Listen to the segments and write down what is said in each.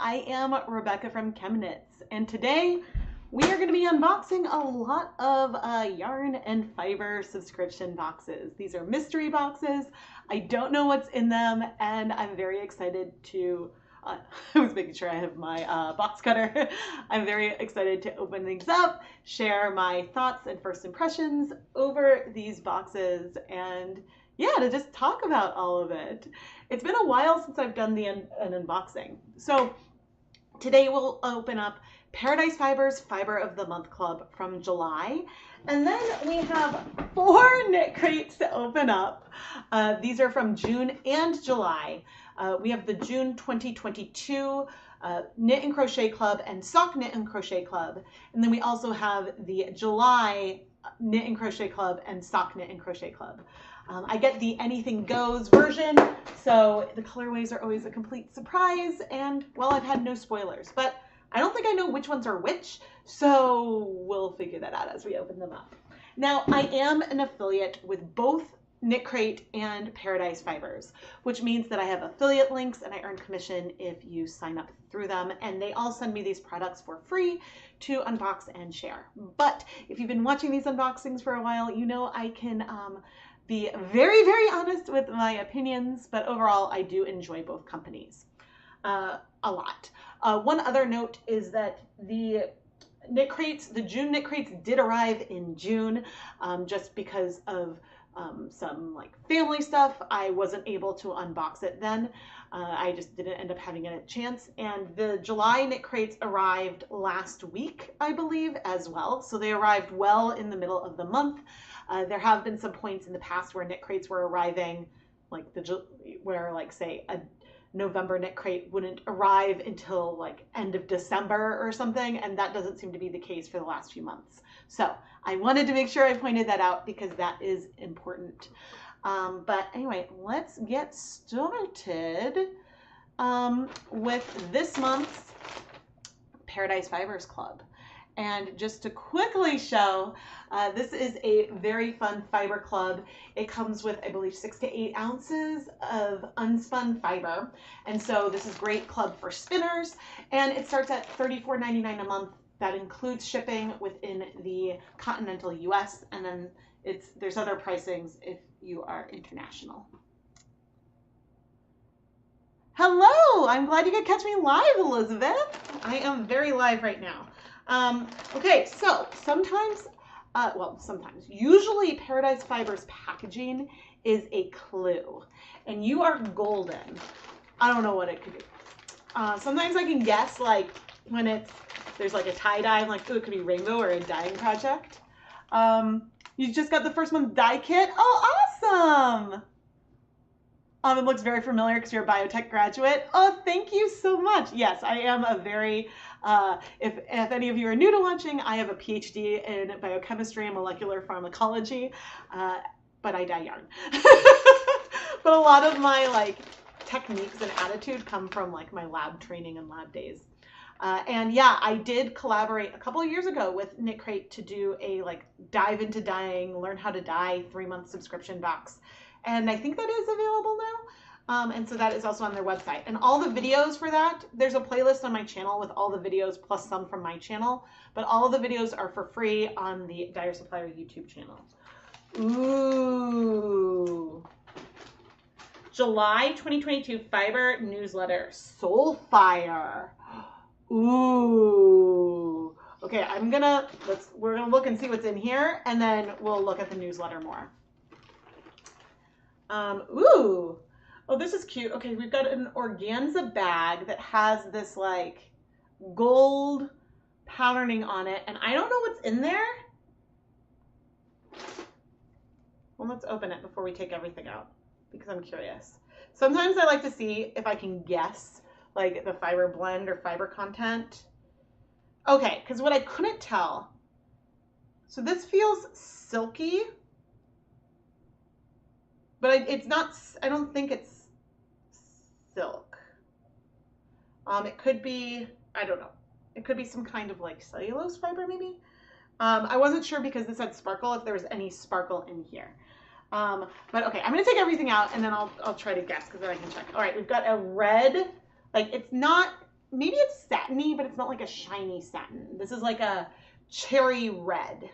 I am Rebecca from ChemKnits, and today we are going to be unboxing a lot of yarn and fiber subscription boxes. These are mystery boxes. I don't know what's in them, and I'm very excited to I was making sure I have my box cutter. I'm very excited to open things up, share my thoughts and first impressions over these boxes, and yeah, to just talk about all of it. It's been a while since I've done an unboxing. So today we'll open up Paradise Fiber's Fiber of the Month Club from July. And then we have 4 knit crates to open up. These are from June and July. We have the June 2022 Knit and Crochet Club and Sock Knit and Crochet Club. And then we also have the July Knit and Crochet Club and Sock Knit and Crochet Club. I get the Anything Goes version, so the colorways are always a complete surprise, and well, I've had no spoilers, but I don't think I know which ones are which, so we'll figure that out as we open them up. Now, I am an affiliate with both KnitCrate and Paradise Fibers, which means that I have affiliate links and I earn commission if you sign up through them, and they all send me these products for free to unbox and share. But if you've been watching these unboxings for a while, you know I can be very, very honest with my opinions, but overall I do enjoy both companies a lot. One other note is that the KnitCrates, the June KnitCrates did arrive in June, just because of some like family stuff. I wasn't able to unbox it then. I just didn't end up having a chance. And the July KnitCrates arrived last week, I believe, as well. So they arrived well in the middle of the month. There have been some points in the past where KnitCrates were arriving, like where like say a November KnitCrate wouldn't arrive until like end of December or something, and that doesn't seem to be the case for the last few months. So I wanted to make sure I pointed that out because that is important. But anyway, let's get started with this month's Paradise Fibers Club. And just to quickly show, this is a very fun fiber club. It comes with, I believe, 6 to 8 ounces of unspun fiber. And so this is great club for spinners. And it starts at $34.99 a month. That includes shipping within the continental US. And then there's other pricings if you are international. Hello, I'm glad you could catch me live, Elizabeth. I am very live right now. Okay, so usually Paradise Fibers packaging is a clue, and you are golden. I don't know what it could be. Sometimes I can guess, like, when there's like a tie-dye, I'm like, oh, it could be rainbow or a dyeing project. You just got the first month dye kit. Oh, awesome! It looks very familiar because you're a biotech graduate. Oh, thank you so much. Yes, I am a very, if any of you are new to watching, I have a PhD in biochemistry and molecular pharmacology, but I dye yarn. But a lot of my like techniques and attitude come from like my lab training and lab days. And yeah, I did collaborate a couple of years ago with KnitCrate to do a like dive into dyeing, learn how to dye 3-month subscription box. And I think that is available now. And so that is also on their website. And all the videos for that, there's a playlist on my channel with all the videos plus some from my channel. But all of the videos are for free on the Dyer Supplier YouTube channel. Ooh. July 2022 Fiber Newsletter. Soulfire. Ooh. Okay, we're gonna look and see what's in here, and then we'll look at the newsletter more. Ooh, oh, this is cute. Okay, we've got an organza bag that has this like gold patterning on it, and I don't know what's in there. Well, let's open it before we take everything out because I'm curious. Sometimes I like to see if I can guess like the fiber blend or fiber content. Okay, because what I couldn't tell, so this feels silky. But it's not, I don't think it's silk. It could be, I don't know. It could be some kind of like cellulose fiber maybe. I wasn't sure because this had sparkle, if there was any sparkle in here. But okay, I'm gonna take everything out and then I'll try to guess because then I can check. All right, we've got a red, like it's not maybe it's satiny, but it's not like a shiny satin. This is like a cherry red.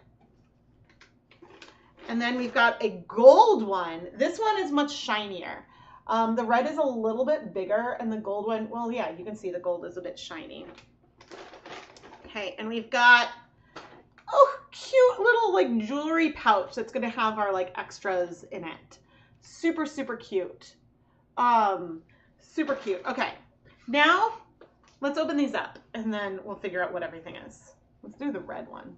And then we've got a gold one. This one is much shinier. The red is a little bit bigger, and the gold one, well, yeah, you can see the gold is a bit shiny. Okay, and we've got, oh, cute little like jewelry pouch that's gonna have our like extras in it. Super, super cute. Super cute. Okay, now let's open these up, and then we'll figure out what everything is. Let's do the red one.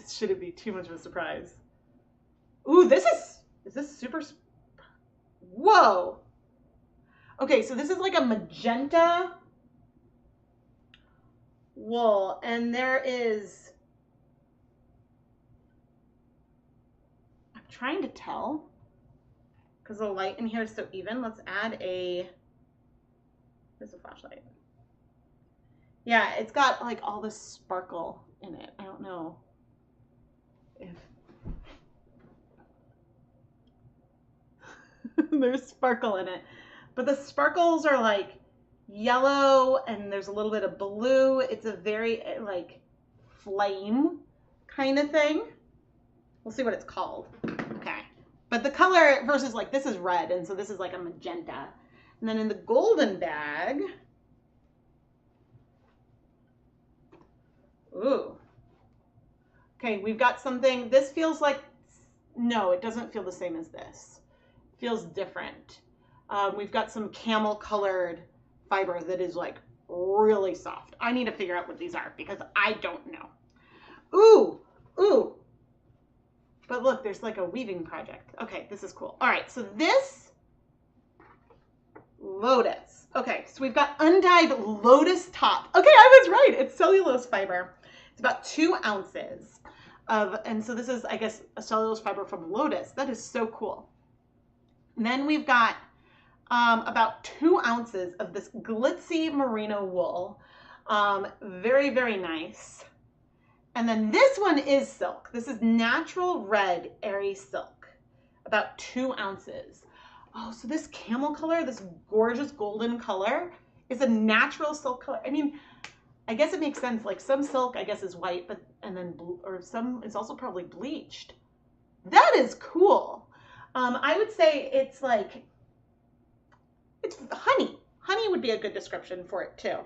Should it be too much of a surprise? Ooh, is this super, whoa. Okay, so this is like a magenta wool, and there is, I'm trying to tell, because the light in here is so even. Let's add there's a flashlight. Yeah, it's got like all this sparkle in it. I don't know if there's sparkle in it, but the sparkles are like yellow and there's a little bit of blue. It's a very like flame kind of thing. We'll see what it's called. Okay, but the color versus like this is red, and so this is like a magenta. And then in the golden bag, ooh, okay, we've got something. This feels like, no, it doesn't feel the same as this. It feels different. We've got some camel colored fiber that is like really soft. I need to figure out what these are because I don't know. Ooh, ooh. But look, there's like a weaving project. Okay, this is cool. All right, so this lotus. Okay, so we've got undyed lotus top. Okay, I was right. It's cellulose fiber. It's about 2 ounces of, and so this is, I guess, a cellulose fiber from lotus. That is so cool. And then we've got about 2 ounces of this glitzy merino wool. Very, very nice. And then this one is silk. This is natural red airy silk, about 2 ounces. Oh, so this camel color, this gorgeous golden color, is a natural silk color. I mean, I guess it makes sense. Like some silk, I guess, is white, but and then or some is also probably bleached. That is cool. I would say it's like, it's honey. Honey would be a good description for it too.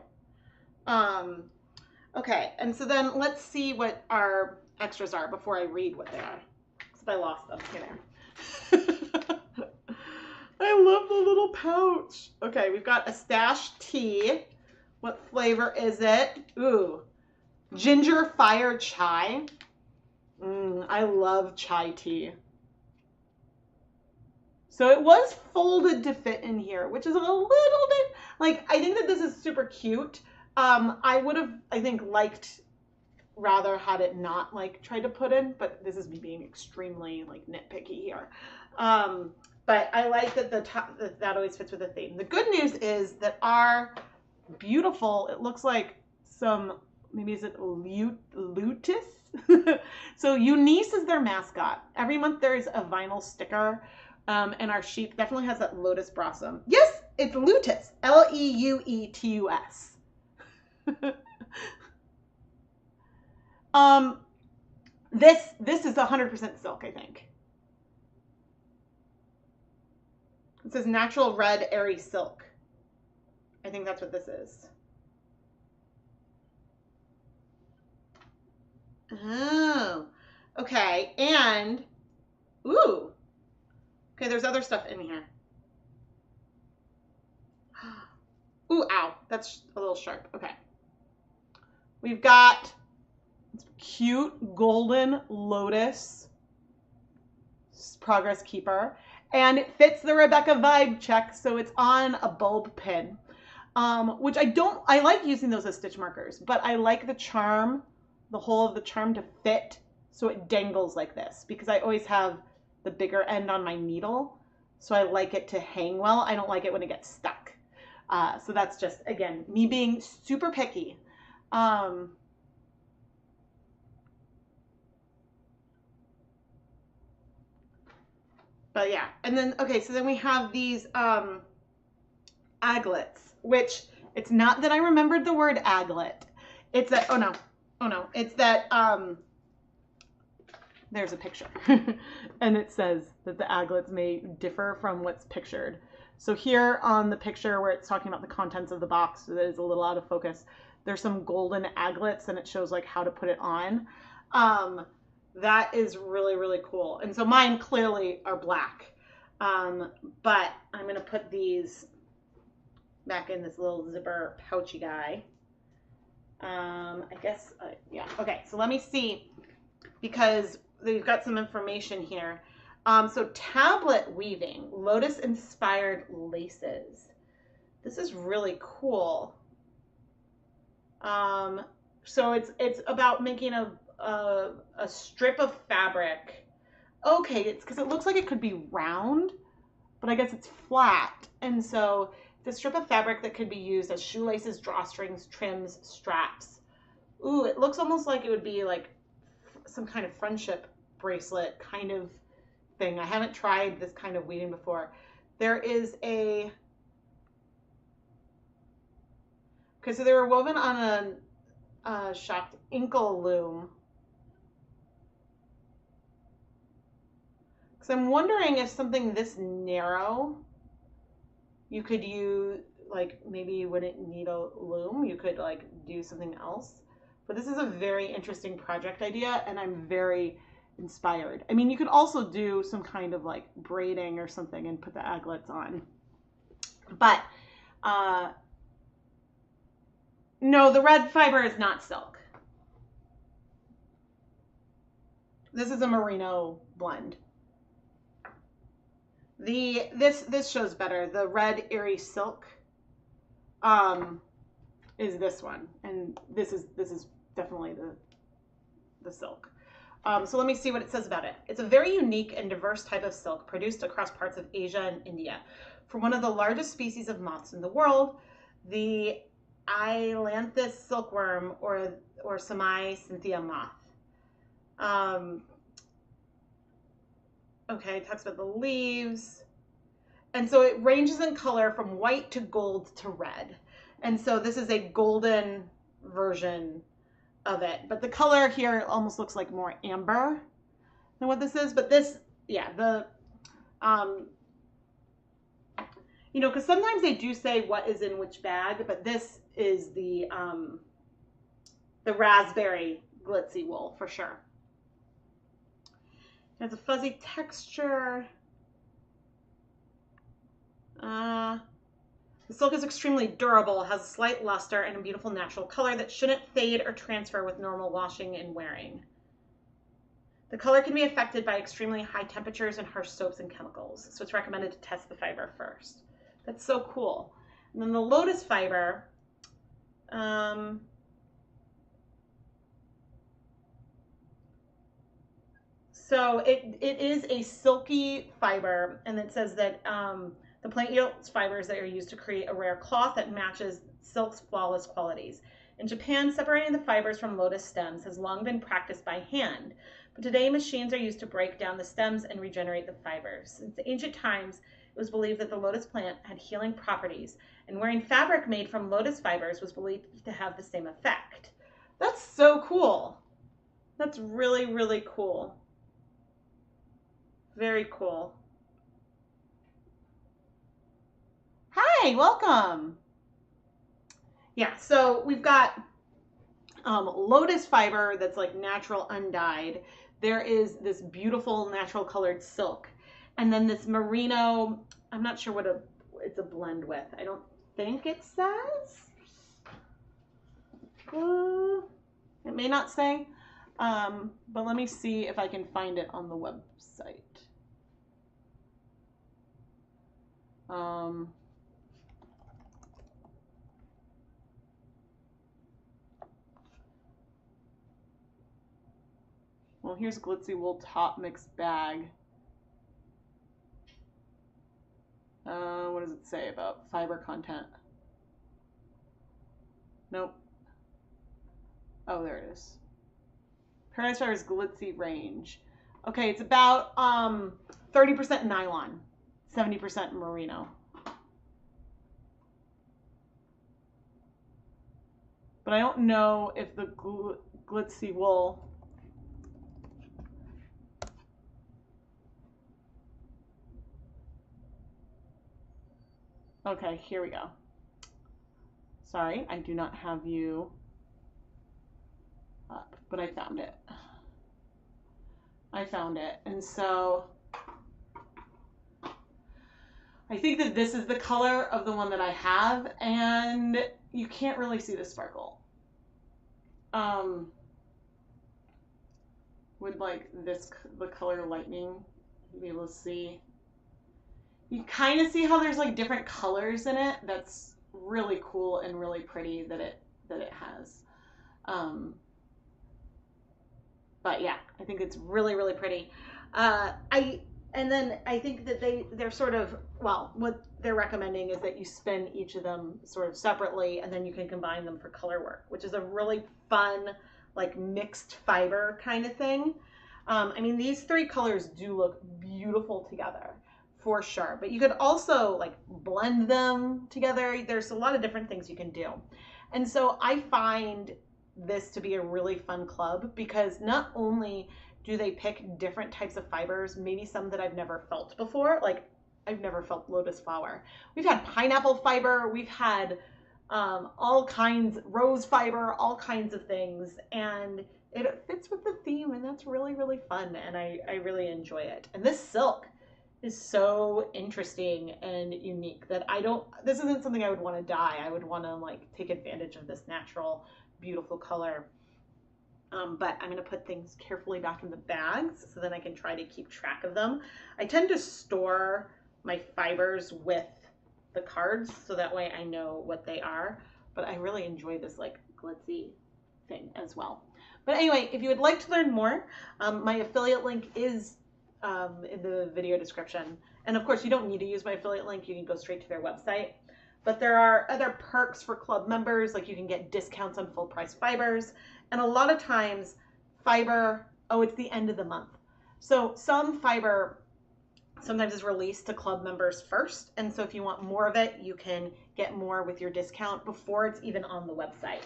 Okay, and so then let's see what our extras are before I read what they are. Because I lost them. Here they are. I love the little pouch. Okay, we've got a stash tea. What flavor is it? Ooh, ginger fire chai. I love chai tea. So it was folded to fit in here, which is a little bit, like, I think that this is super cute. I would have, I think, rather had it not like tried to put in, but this is me being extremely like nitpicky here. But I like that the top, that always fits with the theme. The good news is that our beautiful, it looks like some, maybe is it luteus? So Eunice is their mascot. Every month there is a vinyl sticker, and our sheep definitely has that lotus blossom. Yes, it's luteus, Leuetus. This is 100% silk, I think. It says natural red airy silk. I think that's what this is. Oh, okay. And, ooh, okay, there's other stuff in here. Ooh, ow, that's a little sharp. Okay. We've got cute golden lotus progress keeper, and it fits the Rebecca vibe check, so it's on a bulb pin, which I like using those as stitch markers, but I like the charm, the whole of the charm to fit so it dangles like this, because I always have the bigger end on my needle, so I like it to hang well. I don't like it when it gets stuck. So that's just, again, me being super picky. But yeah, and then, okay, so then we have these aglets, which it's not that I remembered the word aglet. It's that, oh no, it's that, there's a picture and it says that the aglets may differ from what's pictured. So here on the picture where it's talking about the contents of the box that is a little out of focus, there's some golden aglets and it shows like how to put it on. That is really, really cool. And so mine clearly are black. But I'm going to put these back in this little zipper pouchy guy. I guess, yeah. Okay, so let me see, because they've got some information here. So tablet weaving, lotus inspired laces. This is really cool. So it's about making a strip of fabric. Okay, it's because it looks like it could be round, but I guess it's flat. And so it's a strip of fabric that could be used as shoelaces, drawstrings, trims, straps. Ooh, it looks almost like it would be like some kind of friendship bracelet kind of thing. I haven't tried this kind of weaving before. There is a, okay, so they were woven on a shocked inkle loom. Because I'm wondering if something this narrow, you could use, like maybe you wouldn't need a loom, you could like do something else. But this is a very interesting project idea and I'm very inspired. I mean, you could also do some kind of like braiding or something and put the aglets on. But no, the red fiber is not silk. This is a merino blend. This shows better. The red airy silk is this one, and this is definitely the silk. So let me see what it says about it. It's a very unique and diverse type of silk produced across parts of Asia and India. For one of the largest species of moths in the world, the Ailanthus silkworm or Samai cynthia moth. Okay, it talks about the leaves. And so it ranges in color from white to gold to red. And so this is a golden version of it. But the color here almost looks like more amber than what this is. But this, yeah, the, you know, because sometimes they do say what is in which bag, but this is the raspberry glitzy wool for sure. It has a fuzzy texture. The silk is extremely durable, has a slight luster, and a beautiful natural color that shouldn't fade or transfer with normal washing and wearing. The color can be affected by extremely high temperatures and harsh soaps and chemicals, so it's recommended to test the fiber first. That's so cool. And then the lotus fiber, so it is a silky fiber, and it says that the plant yields fibers that are used to create a rare cloth that matches silk's flawless qualities. In Japan, separating the fibers from lotus stems has long been practiced by hand, but today machines are used to break down the stems and regenerate the fibers. Since ancient times, it was believed that the lotus plant had healing properties, and wearing fabric made from lotus fibers was believed to have the same effect. That's so cool. That's really, really cool. Very cool. Hi, welcome. Yeah, so we've got lotus fiber that's like natural undyed. There is this beautiful natural colored silk. And then this merino, I'm not sure what it's a blend with. I don't think it says. It may not say. But let me see if I can find it on the website. Well, here's glitzy wool top mix bag. What does it say about fiber content? Nope. Oh, there it is. Paradise Fiber's glitzy range. Okay, it's about 30% nylon, 70% merino. but I don't know if the glitzy wool. Okay, here we go. Sorry, I do not have you up, but I found it. I found it. And so I think that this is the color of the one that I have, and you can't really see the sparkle. Would like this, the color lightning, be able to see? You kind of see how there's like different colors in it. That's really cool and really pretty that it has. But yeah, I think it's really, really pretty. And then I think that they're sort of, well, what they're recommending is that you spin each of them sort of separately, and then you can combine them for color work, which is a really fun, like mixed fiber kind of thing. I mean, these three colors do look beautiful together for sure, but you could also like blend them together. There's a lot of different things you can do. And so I find this to be a really fun club because not only do they pick different types of fibers, maybe some that I've never felt before, like I've never felt lotus flower. We've had pineapple fiber, we've had all kinds, rose fiber, all kinds of things, and it fits with the theme, and that's really, really fun, and I really enjoy it. And this silk is so interesting and unique that this isn't something I would want to dye. I would want to like take advantage of this natural, beautiful color. But I'm going to put things carefully back in the bags so then I can try to keep track of them. I tend to store my fibers with the cards so that way I know what they are. But I really enjoy this like glitzy thing as well. But anyway, if you would like to learn more, my affiliate link is in the video description. And of course, you don't need to use my affiliate link. You can go straight to their website. But there are other perks for club members, like you can get discounts on full price fibers. And a lot of times fiber, it's the end of the month. So some fiber sometimes is released to club members first. And so if you want more of it, you can get more with your discount before it's even on the website.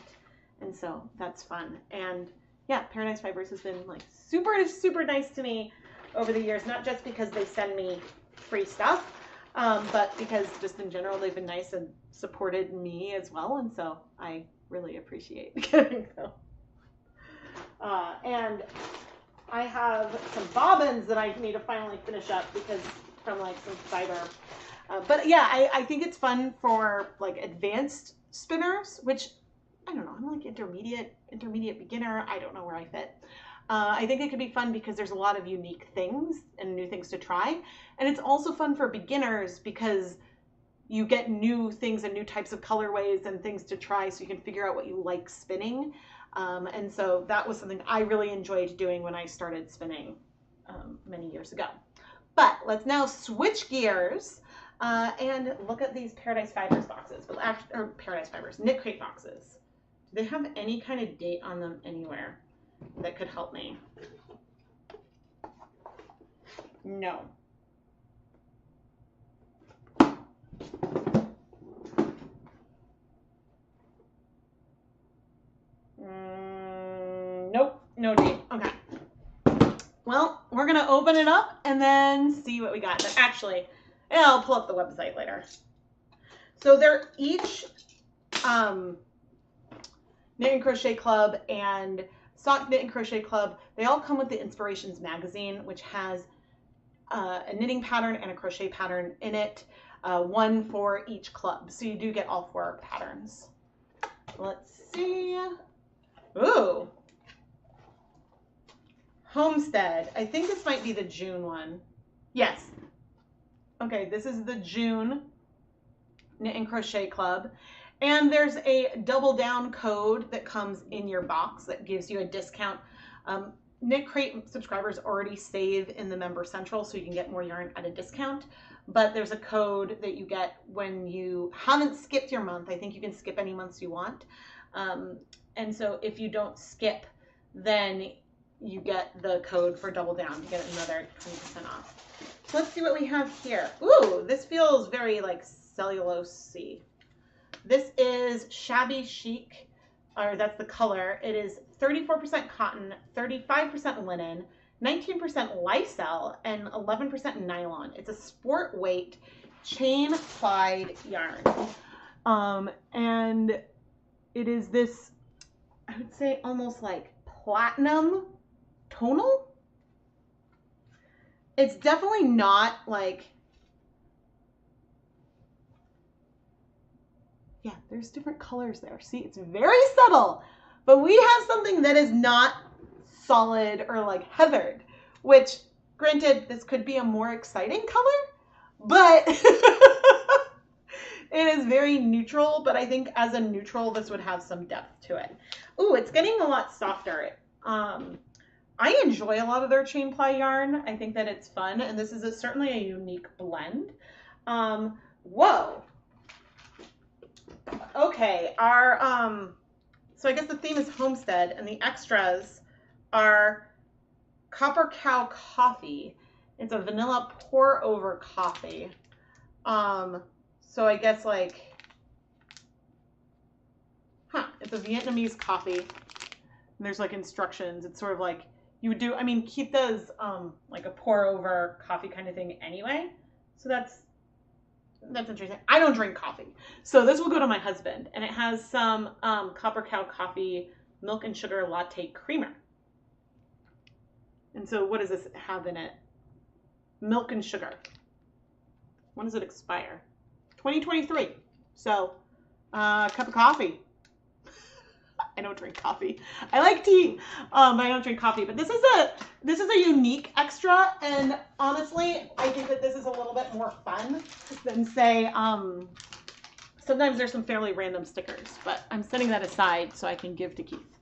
And so that's fun. And yeah, Paradise Fibers has been like super, super nice to me over the years, not just because they send me free stuff, but because just in general, they've been nice and supported me as well. And so I really appreciate getting them. And I have some bobbins that I need to finally finish up because from like some fiber. But yeah, I think it's fun for like advanced spinners, which I don't know, I'm like intermediate beginner. I don't know where I fit. I think it could be fun because there's a lot of unique things and new things to try. And it's also fun for beginners because you get new things and new types of colorways and things to try so you can figure out what you like spinning. And so that was something I really enjoyed doing when I started spinning many years ago. But let's now switch gears and look at these Paradise Fibers boxes, or Paradise Fibers, KnitCrate boxes. Do they have any kind of date on them anywhere that could help me? No. Nope, no date. Okay. Well, we're going to open it up and then see what we got. But actually, I'll pull up the website later. So they're each Knit and Crochet Club and Sock Knit and Crochet Club. They all come with the Inspirations magazine, which has a knitting pattern and a crochet pattern in it, one for each club. So you do get all 4 patterns. Let's see. Ooh. Homestead. I think this might be the June one. Yes. Okay, this is the June Knit and Crochet Club. And there's a double down code that comes in your box that gives you a discount. KnitCrate subscribers already save in the Member Central, so you can get more yarn at a discount. But there's a code that you get when you haven't skipped your month. I think you can skip any months you want. And so if you don't skip, then you get the code for double down. You get another 20% off. So let's see what we have here. Ooh, this feels very like cellulose-y. This is Shabby Chic or that's the color. It is 34% cotton, 35% linen, 19% lyocell, and 11% nylon. It's a sport weight chain plied yarn. And it is this, I would say almost like platinum tonal. It's definitely not like, yeah, there's different colors there. See, it's very subtle, but we have something that is not solid or like heathered, which granted, this could be a more exciting color, but it is very neutral, but I think as a neutral, this would have some depth to it. Ooh, it's getting a lot softer. I enjoy a lot of their chain ply yarn. I think that it's fun, and this is certainly a unique blend. Whoa. Okay, so I guess the theme is homestead, and the extras are Copper Cow coffee. It's a vanilla pour over coffee. So I guess like, it's a Vietnamese coffee. And there's like instructions. It's sort of like you would do, I mean, Keith does like a pour over coffee kind of thing anyway. So that's interesting. I don't drink coffee. So this will go to my husband. And it has some Copper Cow coffee milk and sugar latte creamer. And so what does this have in it? Milk and sugar. When does it expire? 2023. So a cup of coffee. I don't drink coffee. I like tea, but I don't drink coffee. But this is a unique extra, and honestly, I think that this is a little bit more fun than say. Sometimes there's some fairly random stickers, but I'm setting that aside so I can give to Keith,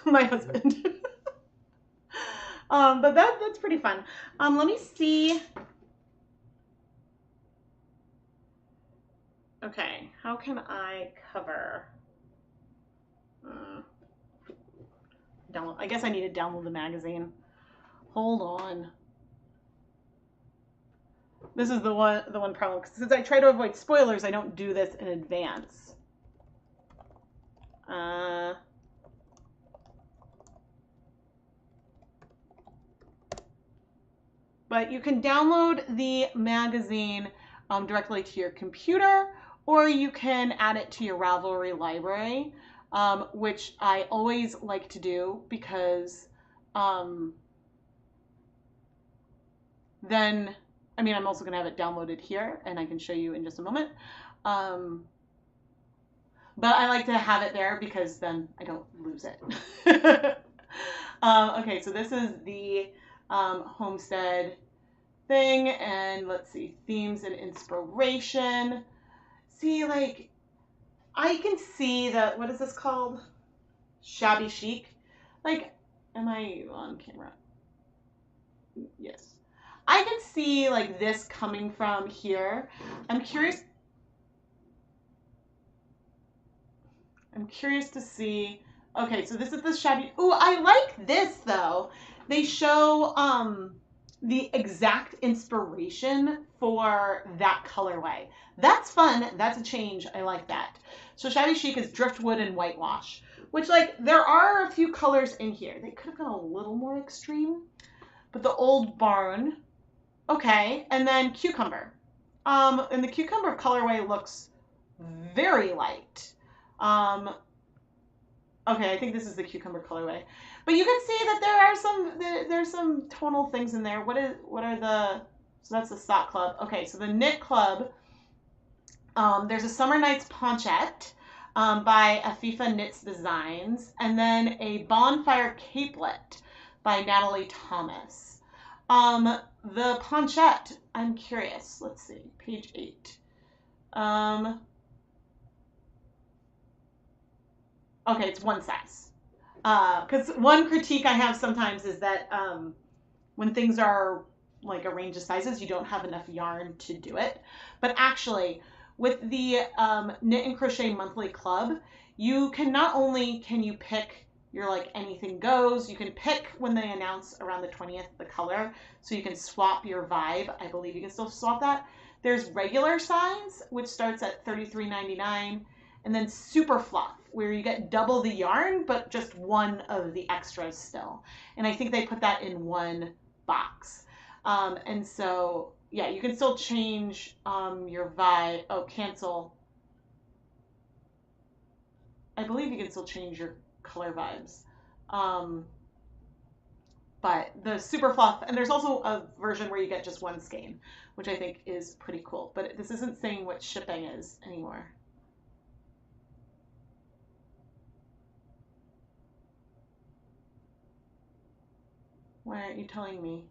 my husband. But that's pretty fun. Let me see. Okay, how can I cover? Download. I guess I need to download the magazine. Hold on. This is the one problem. Since I try to avoid spoilers, I don't do this in advance. But you can download the magazine directly to your computer, or you can add it to your Ravelry library, which I always like to do because then, I mean, I'm also going to have it downloaded here, and I can show you in just a moment. But I like to have it there because then I don't lose it. Okay, so this is the homestead thing, and let's see, themes and inspiration. See, like, I can see that, what is this called? Shabby chic. Like, am I on camera? Yes. I can see like this coming from here. I'm curious to see. Okay, so this is the shabby. Ooh, I like this though. They show the exact inspiration for that colorway. That's fun. That's a change. I like that. So shabby chic is driftwood and whitewash, which like there are a few colors in here. They could have gone a little more extreme, but the old barn. Okay, and then cucumber. And the cucumber colorway looks very light. Okay, I think this is the cucumber colorway. But you can see that there are there's some tonal things in there. What are the, so that's the sock club. Okay, so the knit club, there's a Summer Nights Ponchette by Afifa Knits Designs, and then a Bonfire Capelet by Natalie Thomas. The Ponchette, I'm curious. Let's see, page 8. Okay, it's one size. Because one critique I have sometimes is that when things are like a range of sizes, you don't have enough yarn to do it. But actually, with the Knit and Crochet Monthly Club, you can not only can you pick your like anything goes, you can pick when they announce around the 20th the color, so you can swap your vibe. I believe you can still swap that. There's regular size, which starts at $33.99, and then Super Fluff, where you get double the yarn, but just one of the extras still. And I think they put that in one box. And so, yeah, you can still change your vibe. Oh, cancel. I believe you can still change your color vibes. But the Super Fluff, and there's also a version where you get just one skein, which I think is pretty cool. But this isn't saying what shipping is anymore. Why aren't you telling me?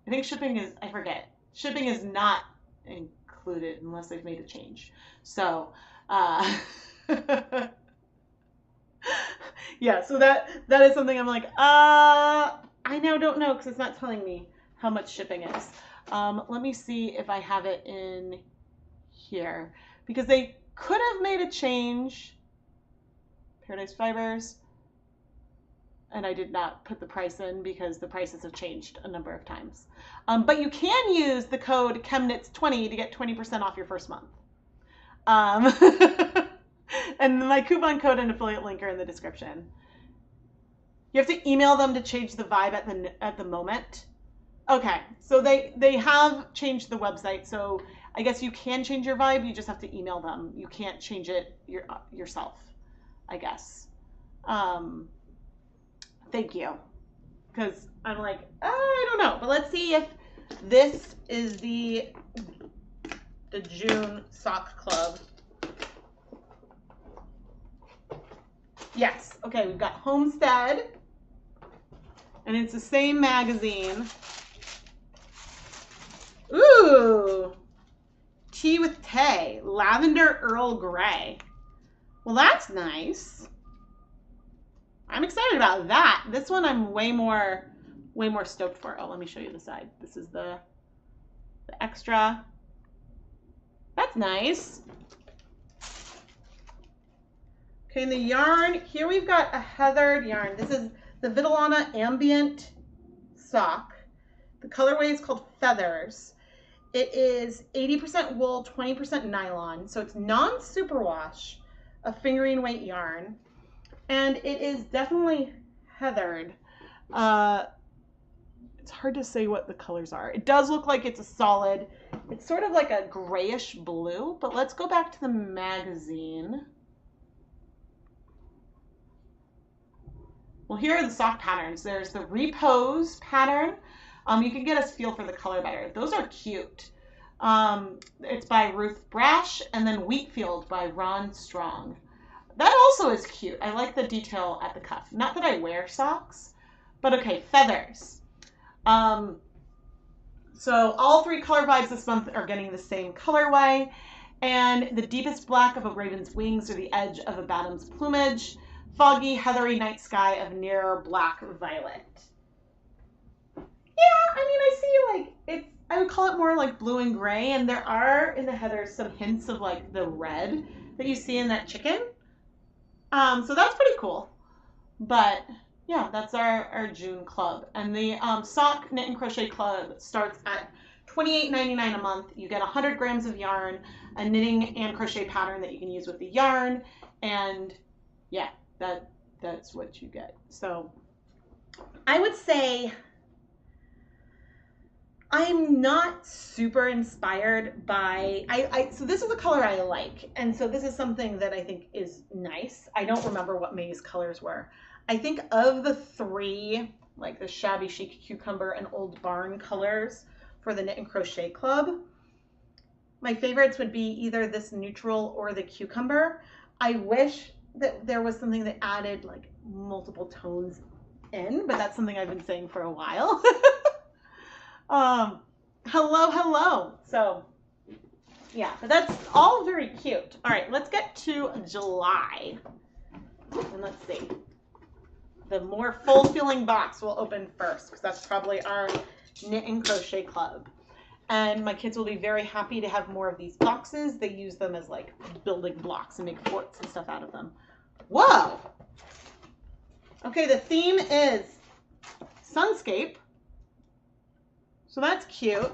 I think shipping is, I forget. Shipping is not included unless they've made a change. So, yeah, so that is something I'm like, I now don't know because it's not telling me how much shipping is. Let me see if I have it in here because they could have made a change. Paradise Fibers. And I did not put the price in because the prices have changed a number of times. But you can use the code ChemKnits20 to get 20% off your first month. And my coupon code and affiliate link are in the description. You have to email them to change the vibe at the moment. Okay, so they have changed the website, so I guess you can change your vibe. You just have to email them. You can't change it yourself, I guess. Thank you, because I'm like, I don't know, but let's see if this is the June sock club. Yes. Okay, we've got Homestead, and it's the same magazine. Ooh, Tea with Tay, Lavender Earl Grey. Well, that's nice. I'm excited about that. This one I'm way more stoked for. Oh, let me show you the side. This is the extra. That's nice. Okay, and the yarn, here we've got a heathered yarn. This is the Vitalana Ambient sock. The colorway is called Feathers. It is 80% wool, 20% nylon. So it's non-superwash, a fingering weight yarn. And it is definitely heathered. It's hard to say what the colors are. It does look like it's a solid. It's sort of like a grayish blue, but let's go back to the magazine. Well, here are the sock patterns. There's the Repose pattern. You can get a feel for the color better. Those are cute. It's by Ruth Brash, and then Wheatfield by Ron Strong. That also is cute. I like the detail at the cuff. Not that I wear socks, but okay, Feathers. So all three color vibes this month are getting the same colorway. And the deepest black of a raven's wings or the edge of a bantam's plumage. Foggy, heathery night sky of nearer black violet. Yeah, I mean, I see like, it's, I would call it more like blue and gray. And there are in the heathers some hints of like the red that you see in that chicken. So that's pretty cool. But yeah, that's our June club. And the sock knit and crochet club starts at $28.99 a month. You get 100 grams of yarn, a knitting and crochet pattern that you can use with the yarn, and yeah, that's what you get. So I would say I'm not super inspired by, so this is a color I like. And so this is something that I think is nice. I don't remember what May's colors were. I think of the three, like the Shabby Chic Cucumber and Old Barn colors for the Knit and Crochet Club, my favorites would be either this neutral or the cucumber. I wish that there was something that added like multiple tones in, but that's something I've been saying for a while. Hello. So yeah, but that's all very cute. All right, let's get to July. And let's see. The more full feeling box will open first because that's probably our Knit and Crochet Club. And my kids will be very happy to have more of these boxes. They use them as like building blocks and make forts and stuff out of them. Whoa! Okay, the theme is Sunscape. So that's cute.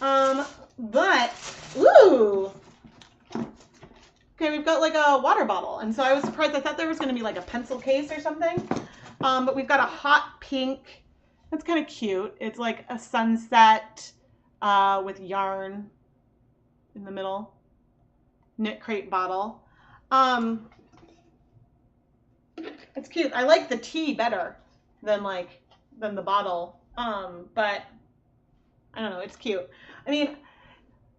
But, ooh, good Okay, we've got like a water bottle. And so I was surprised. I thought there was going to be like a pencil case or something. But we've got a hot pink. That's kind of cute. It's like a sunset with yarn in the middle. KnitCrate bottle. It's cute. I like the tea better than the bottle. But I don't know. It's cute. I mean,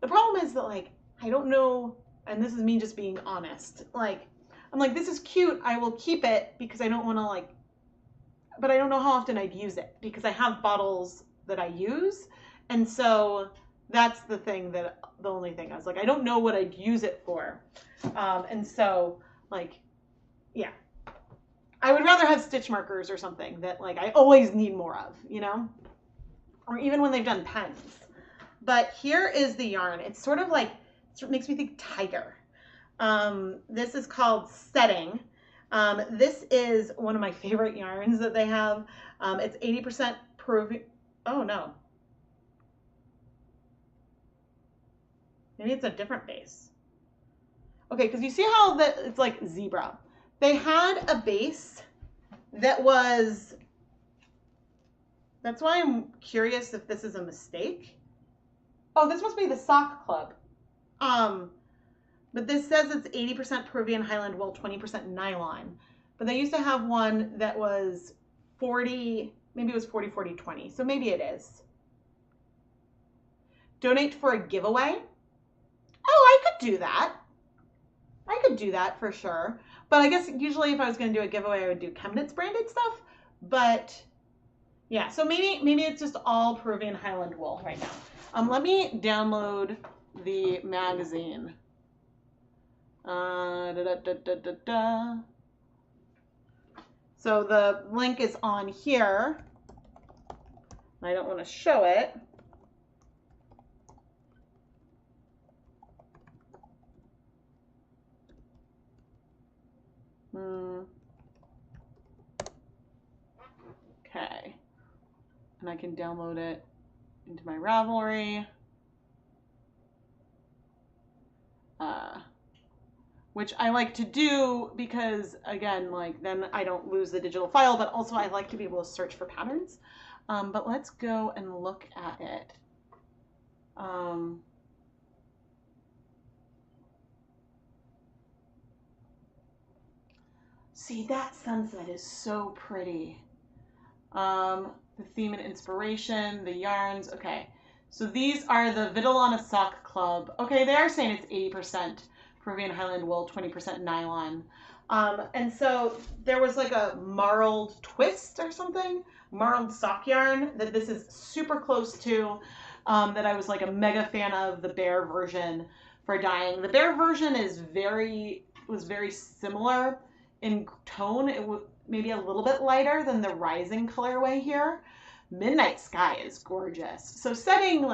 the problem is that I don't know, and this is me just being honest. I'm like, this is cute. I will keep it because I don't want to but I don't know how often I'd use it because I have bottles that I use. And so that's the only thing. I was like, I don't know what I'd use it for. And so yeah, I would rather have stitch markers or something that I always need more of, or even when they've done pens. But here is the yarn. It's sort of it makes me think tiger. This is called Setting. This is one of my favorite yarns that they have. It's 80% Peruvian. Oh no. Maybe it's a different base. Okay, because you see how it's like zebra. They had a base that was, that's why I'm curious if this is a mistake. Oh, this must be the sock club. But this says it's 80% Peruvian Highland wool, 20% nylon. But they used to have one that was 40, maybe it was 40, 40, 20. So maybe it is. Donate for a giveaway. Oh, I could do that. I could do that for sure. But I guess usually if I was going to do a giveaway, I would do ChemKnits branded stuff. But yeah, so maybe it's just all Peruvian Highland wool right now. Let me download the magazine. So the link is on here. I don't want to show it. Okay. And I can download it into my Ravelry. Which I like to do because, again, then I don't lose the digital file, but also I like to be able to search for patterns. But let's go and look at it. See, that sunset is so pretty. The theme and inspiration, the yarns. Okay, so these are the Vitellana Sock Club. Okay, they are saying it's 80% Peruvian Highland wool, 20% nylon. And so there was a marled twist or something, marled sock yarn that this is super close to, that I was a mega fan of the Bear version for dyeing. The Bear version was very similar in tone. It was maybe a little bit lighter than the Rising colorway here. Midnight Sky is gorgeous. So Setting,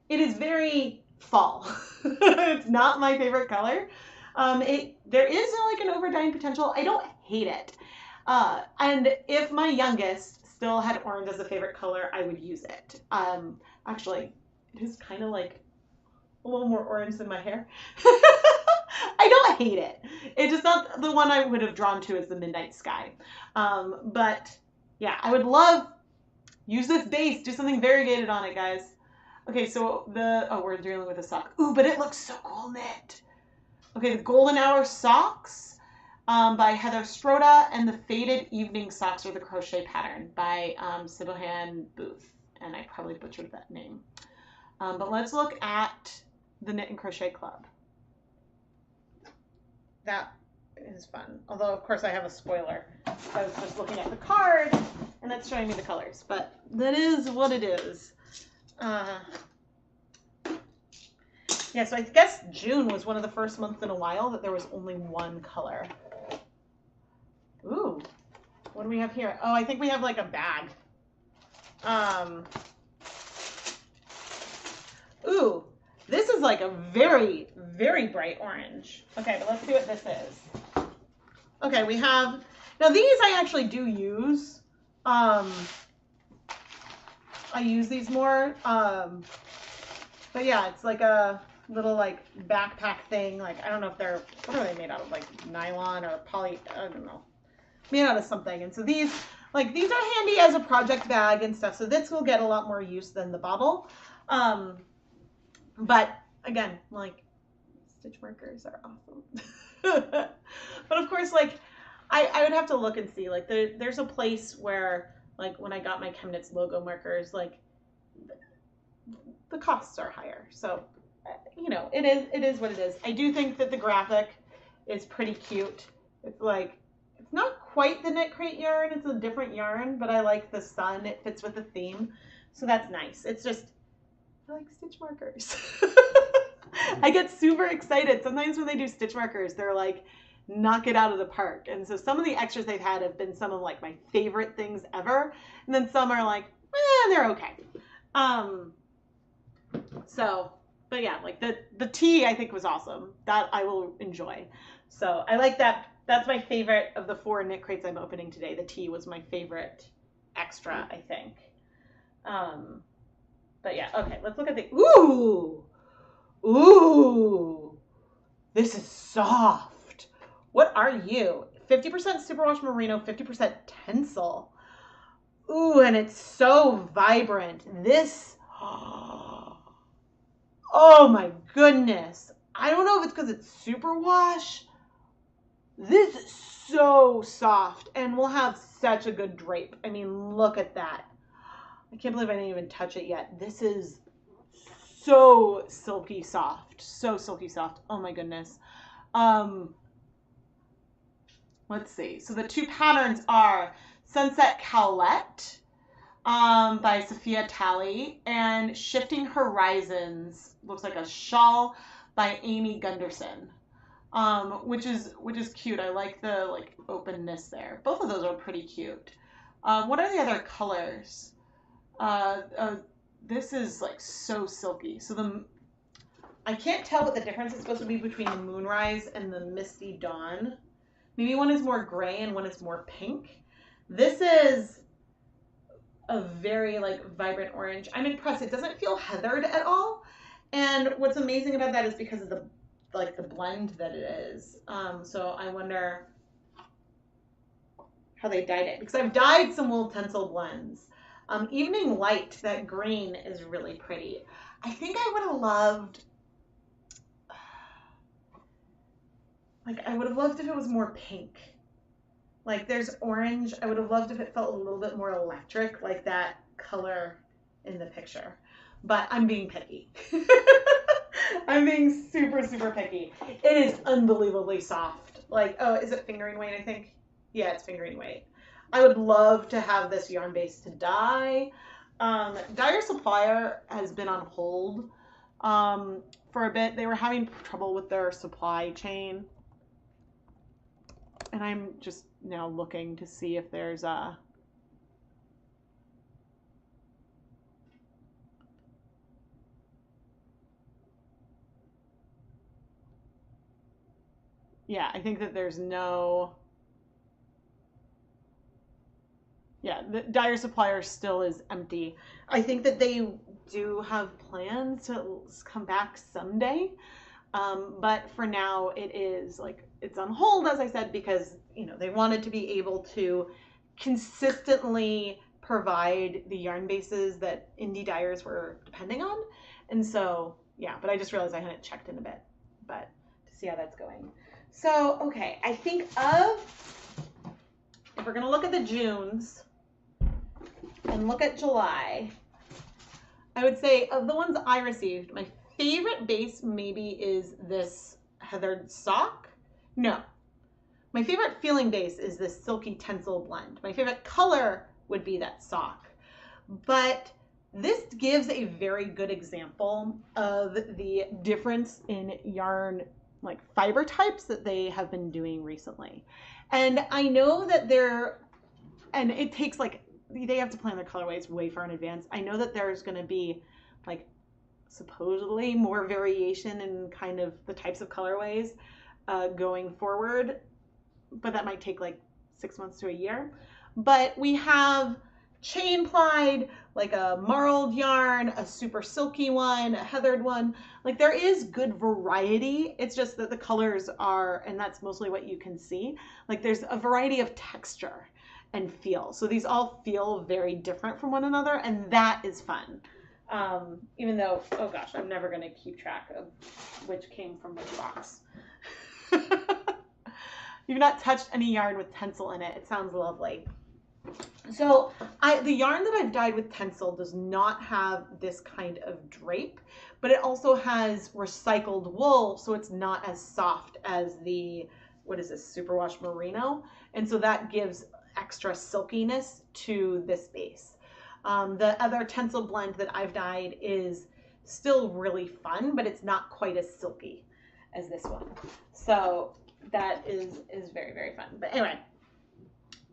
it is very fall. It's not my favorite color. There is an over dyeing potential. I don't hate it. And if my youngest still had orange as a favorite color, I would use it. Actually, it is kind of a little more orange than my hair. I don't hate it. It's just not the one I would have drawn to as the Midnight Sky. But yeah, I would love, use this base, do something variegated on it, guys. Okay, so we're dealing with a sock. Ooh, but it looks so cool knit. Okay, the Golden Hour Socks by Heather Stroda, and the Faded Evening Socks or the Crochet Pattern by Sibohan Booth. And I probably butchered that name. But let's look at the Knit and Crochet Club. That is fun. Although, of course, I have a spoiler. I was just looking at the card, and it's showing me the colors. But that is what it is. Yeah, so I guess June was one of the first months in a while that there was only one color. Ooh, what do we have here? Oh, I think we have a bag. Ooh, this is a very, very bright orange. Okay, but let's see what this is. Okay, we have, now these I actually do use. I use these more. But yeah, it's little like backpack thing. Like, I don't know if they're, what are they made out of? Like nylon or poly, I don't know. Made out of something. And so these are handy as a project bag and stuff. So this will get a lot more use than the bottle. But again, like, stitch markers are awesome. But of course, like, I would have to look and see, like, there's a place where, like, when I got my ChemKnits logo markers, like, the costs are higher. So, you know, it is what it is. I do think that the graphic is pretty cute. It's like, it's not quite the KnitCrate yarn. It's a different yarn, but I like the sun. It fits with the theme. So that's nice. It's just, I like stitch markers. I get super excited. Sometimes when they do stitch markers, they're like, knock it out of the park. And so some of the extras they've had have been some of like my favorite things ever. And then some are like, they're okay. So, but yeah, like the tea I think was awesome. That I will enjoy. So I like that. That's my favorite of the 4 KnitCrates I'm opening today. The tea was my favorite extra, I think. But yeah, okay, let's look at the, ooh, this is soft. What are you? 50% superwash merino, 50% tencel. Ooh, and it's so vibrant. This, oh my goodness. I don't know if it's because it's superwash. This is so soft and will have such a good drape. I mean, look at that. I can't believe I didn't even touch it yet. This is so silky soft. So silky soft. Oh my goodness. Let's see. So the 2 patterns are Sunset Cowlette by Sophia Talley and Shifting Horizons, looks like a shawl, by Amy Gunderson. Which is cute. I like the like openness there. Both of those are pretty cute. What are the other colors? This is like so silky. So I can't tell what the difference is supposed to be between the Moonrise and the Misty Dawn. Maybe one is more gray and one is more pink. This is a very like vibrant orange. I'm impressed. It doesn't feel heathered at all. And what's amazing about that is because of the blend that it is. So I wonder how they dyed it, because I've dyed some wool tencel blends. Evening Light, that green is really pretty. I think I would have loved, like, I would have loved if it was more pink. Like, there's orange. I would have loved if it felt a little bit more electric, like that color in the picture. But I'm being picky. I'm being super, super picky. It is unbelievably soft. Like, oh, is it fingering weight, I think? Yeah, it's fingering weight. I would love to have this yarn base to dye. Dyer Supplier has been on hold for a bit. They were having trouble with their supply chain. And I'm just now looking to see if there's a... Yeah, I think that there's no... Yeah, the Dyer Supplier still is empty. I think that they do have plans to come back someday. But for now, it is like, it's on hold, as I said, because, you know, they wanted to be able to consistently provide the yarn bases that indie dyers were depending on. And so, yeah, but I just realized I hadn't checked in a bit, but to see how that's going. So, okay, I think if we're going to look at the Junes and look at July, I would say of the ones I received, my favorite base maybe is this heathered sock. No, my favorite feeling base is this silky tencel blend. My favorite color would be that sock. But this gives a very good example of the difference in yarn, like fiber types that they have been doing recently. And I know that and it takes like, they have to plan their colorways way far in advance. I know that there's going to be like supposedly more variation in kind of the types of colorways going forward, but that might take like 6 months to a year. But we have chain plied, like a marled yarn, a super silky one, a heathered one. Like there is good variety. It's just that the colors are, and that's mostly what you can see, like there's a variety of texture and feel. So these all feel very different from one another, and that is fun. Even though, oh gosh, I'm never going to keep track of which came from which box. You've not touched any yarn with tencel in it. It sounds lovely. So the yarn that I've dyed with tencel does not have this kind of drape, but it also has recycled wool, so it's not as soft as the, what is this, superwash merino, and so that gives extra silkiness to this base. The other tencel blend that I've dyed is still really fun, but it's not quite as silky as this one. So that is very, very fun. But anyway,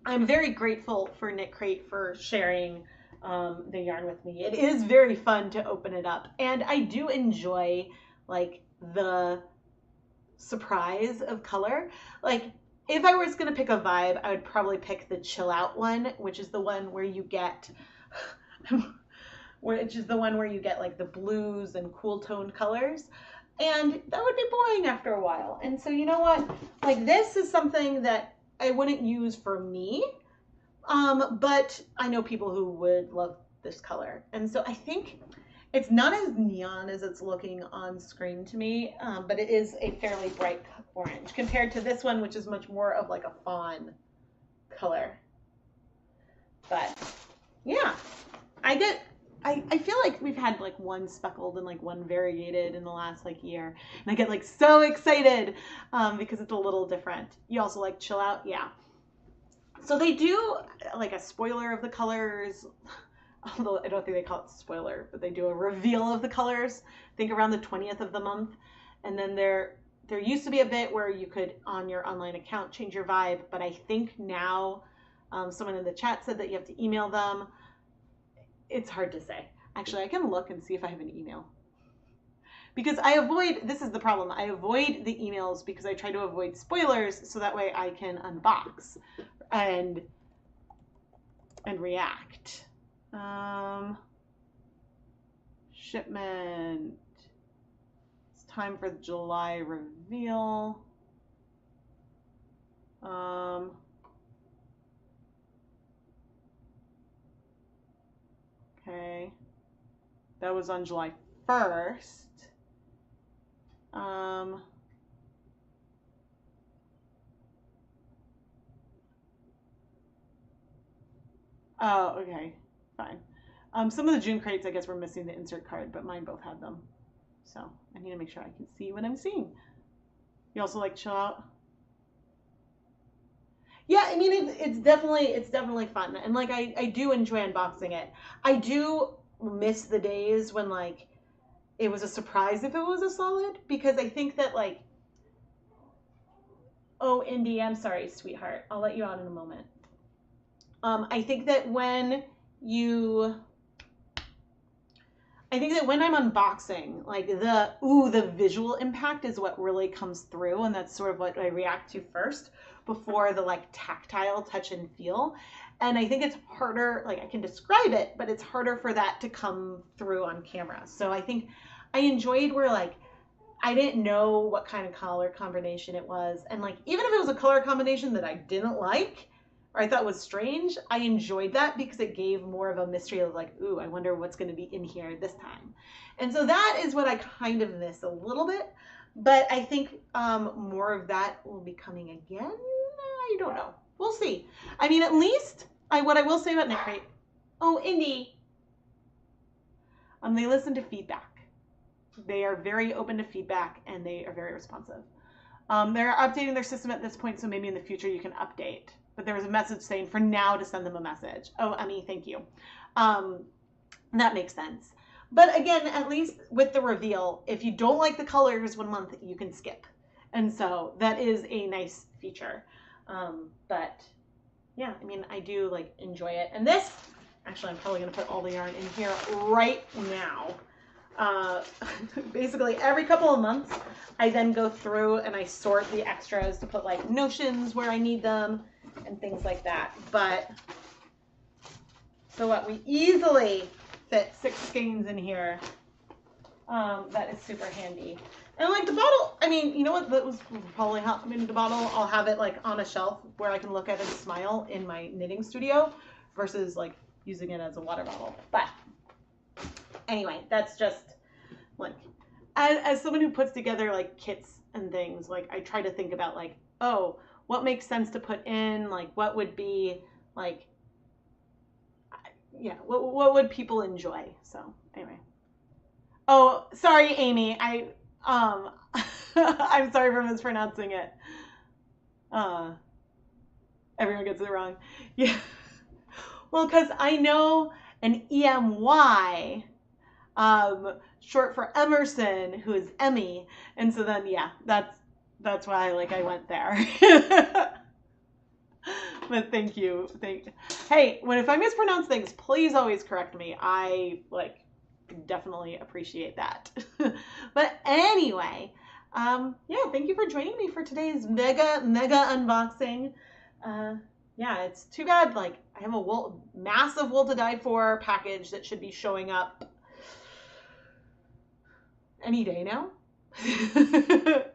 I'm very grateful for KnitCrate for sharing the yarn with me. It is very fun to open it up, and I do enjoy like the surprise of color. Like if I was gonna pick a vibe, I would probably pick the chill out one, which is the one where you get like the blues and cool toned colors. And that would be boring after a while. And so you know what? Like this is something that I wouldn't use for me, but I know people who would love this color. And so I think it's not as neon as it's looking on screen to me, but it is a fairly bright orange compared to this one, which is much more of like a fawn color. But yeah, I feel like we've had like one speckled and like one variegated in the last like year, and I get like so excited because it's a little different. You also like chill out, yeah. So they do like a spoiler of the colors, although I don't think they call it spoiler, but they do a reveal of the colors, I think around the 20th of the month. And then there used to be a bit where you could on your online account change your vibe, but I think now someone in the chat said that you have to email them. It's hard to say. Actually, I can look and see if I have an email. Because this is the problem, I avoid the emails because I try to avoid spoilers so that way I can unbox and react. Shipment. It's time for the July reveal. Okay, that was on July 1st. Oh, okay, fine. Some of the June crates, I guess, were missing the insert card, but mine both had them. So I need to make sure I can see what I'm seeing. You also like chill out? Yeah, I mean, it's definitely fun. And like, I do enjoy unboxing it. I do miss the days when like, it was a surprise if it was a solid, because I think that like, oh, Indy, I'm sorry, sweetheart. I'll let you out in a moment. I think that when I'm unboxing, like the visual impact is what really comes through, and that's sort of what I react to first before the like tactile touch and feel. And I think it's harder, like I can describe it, but it's harder for that to come through on camera. So I think I enjoyed where like I didn't know what kind of color combination it was, and like even if it was a color combination that I didn't like or I thought was strange, I enjoyed that because it gave more of a mystery of like, ooh, I wonder what's going to be in here this time. And so that is what I kind of miss a little bit, but I think more of that will be coming again. I don't know. We'll see. I mean, at least what I will say about KnitCrate, oh, Indy, they listen to feedback. They are very open to feedback and they are very responsive. They're updating their system at this point, so maybe in the future you can update. But there was a message saying for now to send them a message. Oh, Emmy, thank you. That makes sense. But again, at least with the reveal, if you don't like the colors 1 month, you can skip. And so that is a nice feature. But yeah, I mean, I do like enjoy it. And this, actually, I'm probably going to put all the yarn in here right now. Basically every couple of months, I then go through and I sort the extras to put like notions where I need them and things like that. But So what, we easily fit 6 skeins in here. That is super handy. And like the bottle, I mean, you know what, that was probably how, I mean, the bottle, I'll have it like on a shelf where I can look at it and smile in my knitting studio versus like using it as a water bottle. But anyway, that's just like, as someone who puts together like kits and things, like I try to think about like, oh, what makes sense to put in, like what would be like, yeah, what would people enjoy? So anyway. Oh, sorry, Amy. I'm sorry for mispronouncing it. Everyone gets it wrong. Yeah. Well, because I know an EMY, short for Emerson, who is Emmy, and so then yeah, that's why like I went there. But thank you. Hey, if I mispronounce things, please always correct me. I like definitely appreciate that. But anyway, yeah, thank you for joining me for today's mega unboxing. Yeah, it's too bad like I have a massive wool to die for package that should be showing up any day now.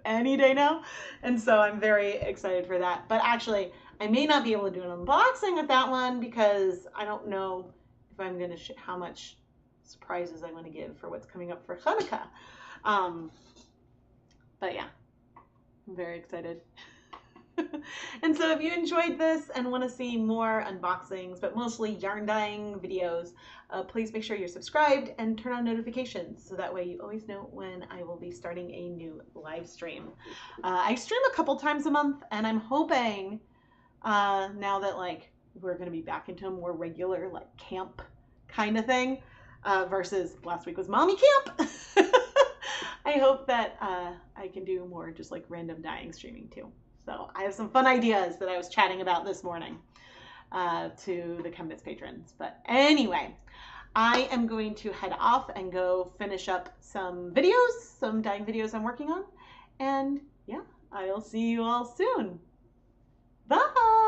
Any day now. And so I'm very excited for that. But actually, I may not be able to do an unboxing with that one because I don't know if I'm going to how much surprises I want to give for what's coming up for Hanukkah. But yeah, I'm very excited. And so if you enjoyed this and want to see more unboxings, but mostly yarn dyeing videos, please make sure you're subscribed and turn on notifications so that way you always know when I will be starting a new live stream. I stream a couple times a month, and I'm hoping now that like we're going to be back into a more regular like camp kind of thing, versus last week was mommy camp. I hope that I can do more just like random dyeing streaming too. So I have some fun ideas that I was chatting about this morning to the ChemKnits patrons. But anyway, I am going to head off and go finish up some videos, some dyeing videos I'm working on. And yeah, I'll see you all soon. Bye!